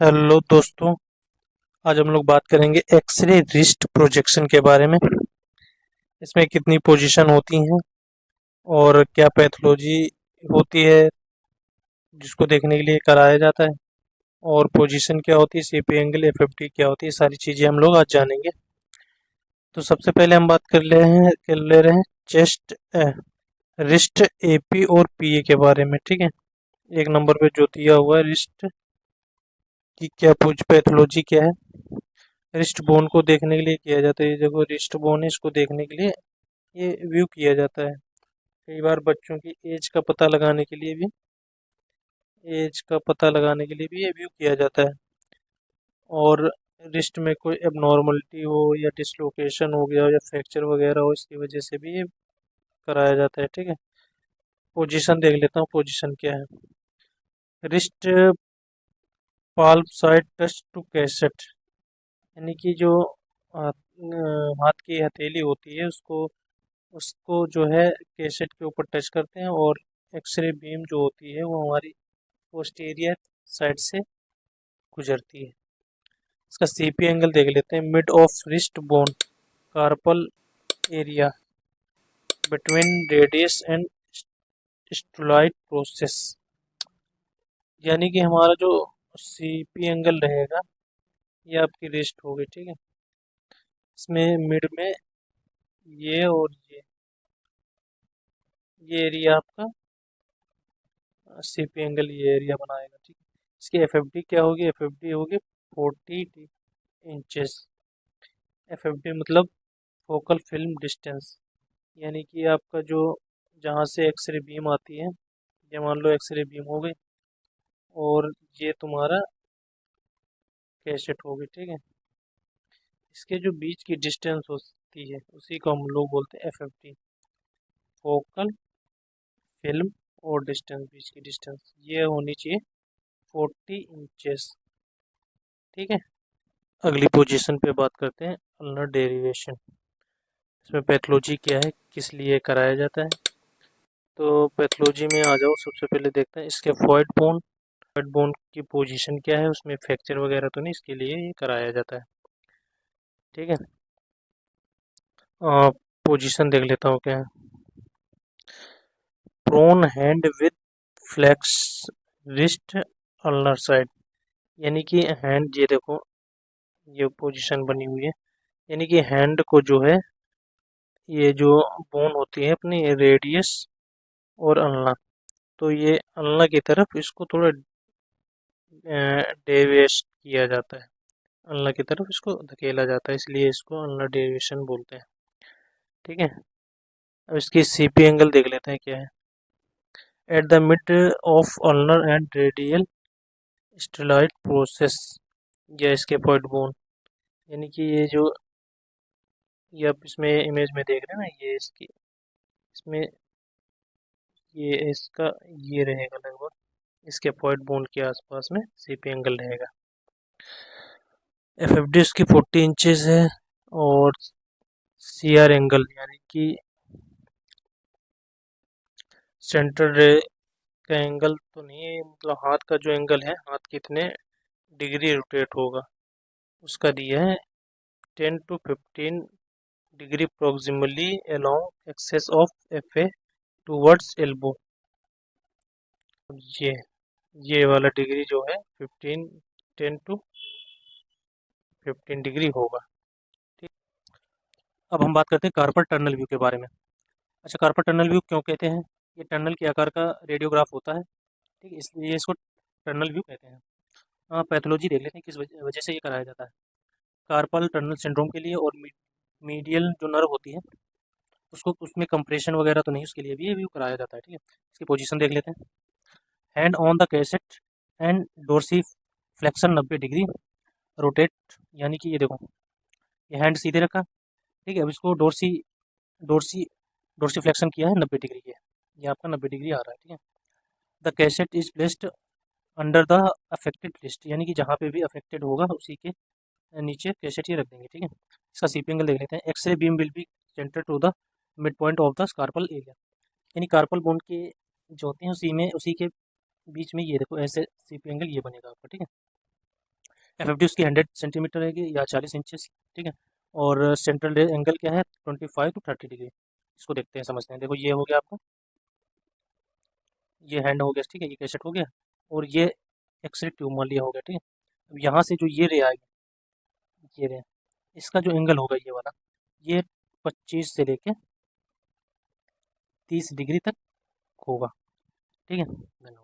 Hello दोस्तों। आज हम लोग बात करेंगे एक्सरे रिस्ट प्रोजेक्शन के बारे में। इसमें कितनी पोजीशन होती हैं और क्या पैथोलॉजी होती है जिसको देखने के लिए कराया जाता है, और पोजीशन क्या होती है, सीपी एंगल, एफएफटी क्या होती है, सारी चीज़ें हम लोग आज जानेंगे। तो सबसे पहले हम बात कर ले रहे हैं चेस्ट रिस्ट एपी और पीए के बारे में। ठीक है, एक नंबर पे जो दिया हुआ है रिस्ट की क्या पैथोलॉजी क्या है। रिस्ट बोन को देखने के लिए किया जाता है, ये देखो रिस्ट बोन है, इसको देखने के लिए ये व्यू किया जाता है। कई बार बच्चों की एज का पता लगाने के लिए भी ये व्यू किया जाता है। और रिस्ट में कोई एबनॉर्मलिटी हो या डिसलोकेशन हो गया हो या फ्रैक्चर वगैरह हो, इसकी वजह से भी ये कराया जाता है। ठीक है, पोजीशन देख लेता हूँ, पोजीशन क्या है। Wrist palm side touch to cassette, यानी कि जो हाथ की हथेली होती है उसको उसको जो है कैसेट के ऊपर टच करते हैं, और एक्सरे बीम जो होती है वो हमारी पोस्टीरियर साइड से गुजरती है। इसका सीपी एंगल देख लेते हैं। Mid of wrist bone, carpal area between radius and styloid process, यानी कि हमारा जो सीपी एंगल रहेगा ये आपकी रिस्ट होगी। ठीक है, इसमें मिड में ये और ये एरिया आपका सीपी एंगल ये एरिया बनाएगा। ठीक है, इसकी एफएफडी क्या होगी, एफएफडी होगी 40 इंचेस। एफएफडी मतलब फोकल फिल्म डिस्टेंस, यानी कि आपका जो जहाँ से एक्सरे बीम आती है, ये मान लो एक्सरे बीम हो गई और ये तुम्हारा कैसेट होगी। ठीक है, इसके जो बीच की डिस्टेंस होती है उसी को हम लोग बोलते हैं एफएफडी, फोकल फिल्म और डिस्टेंस, बीच की डिस्टेंस ये होनी चाहिए 40 इंचेस। ठीक है, अगली पोजीशन पे बात करते हैं अल्नर डेरिवेशन। इसमें पैथोलॉजी क्या है, किस लिए कराया जाता है। तो पैथोलॉजी में आ जाओ, सबसे पहले देखते हैं इसके फॉइड बोन की पोजीशन क्या है, उसमें फ्रैक्चर वगैरह तो नहीं, इसके लिए ये कराया जाता है। ठीक है, पोजीशन देख लेता हूँ क्या है। Prone hand with flex wrist ulnar side, यानी कि हैंड, ये देखो ये पोजीशन बनी हुई है, यानी कि हैंड को जो है, ये जो बोन होती है अपनी रेडियस और अल्ना, तो ये अल्ना की तरफ इसको थोड़ा डेविएट किया जाता है, अल्ना की तरफ इसको धकेला जाता है, इसलिए इसको अल्ना डेविएशन बोलते हैं। ठीक है, अब इसकी सीपी एंगल देख लेते हैं क्या है। At the mid of ulnar and radial styloid process, या इसके पॉइंट बोन, यानी कि ये जो ये आप इसमें इमेज में देख रहे हैं ना, ये इसकी इसमें ये इसका ये रहेगा लगभग इसके पॉइंट बोन के आसपास में सीपी एंगल रहेगा। एफ एफ डी इसकी 40 इंचेस है, और सी आर एंगल यानी कि सेंटर रे का एंगल तो नहीं है, मतलब हाथ का जो एंगल है, हाथ कितने डिग्री रोटेट होगा उसका दिया है 10 to 15 degree proximally along axis of f a towards elbow. ये ये वाला डिग्री जो है 10 to 15 डिग्री होगा। ठीक, अब हम बात करते हैं कार्पल टनल व्यू के बारे में। अच्छा, कार्पल टनल व्यू क्यों कहते हैं, ये टनल के आकार का रेडियोग्राफ होता है। ठीक है, इसलिए इसको टनल व्यू कहते हैं। पैथोलॉजी देख लेते हैं किस वजह से ये कराया जाता है। कार्पल टनल सिंड्रोम के लिए, और मीडियल जो नर्व होती है उसको, उसमें कंप्रेशन वगैरह तो नहीं, उसके लिए भी ये व्यू कराया जाता है। ठीक है, इसकी पोजीशन देख लेते हैं। Hand on the cassette and dorsi flexion 90 degree rotate, यानी कि ये देखो ये हैंड सीधे रखा। ठीक है, अब इसको डोर्सी डोर्सी डोर्सी फ्लेक्शन किया है 90 डिग्री के, ये आपका 90 डिग्री आ रहा है। ठीक है, the cassette is placed under the affected list, यानी कि जहाँ पे भी अफेक्टेड होगा उसी के नीचे कैसेट ही रख देंगे। ठीक है, इसका सीपी एंगल देख लेते हैं। X ray beam will be centre to the mid point of the carpal area, यानी कार्पल बोन के जो होते हैं उसी के बीच में ये देखो ऐसे सीपी एंगल ये बनेगा आपका। ठीक है, FFD उसकी 100 सेंटीमीटर है या 40 इंचेस, ठीक है। और सेंट्रल एंगल क्या है, 25 to 30 डिग्री। इसको देखते हैं, समझते हैं। देखो ये हो गया आपका, ये हैंड हो गया, ठीक है, ये कैसेट हो गया। और ये एक्सरे ट्यूब मान लिया हो गया, ठीक है। अब यहाँ से जो ये रे आएगी, ये रे, इसका जो एंगल होगा ये वाला, ये 25 से लेके 30 डिग्री तक होगा, ठीक है। धन्यवाद।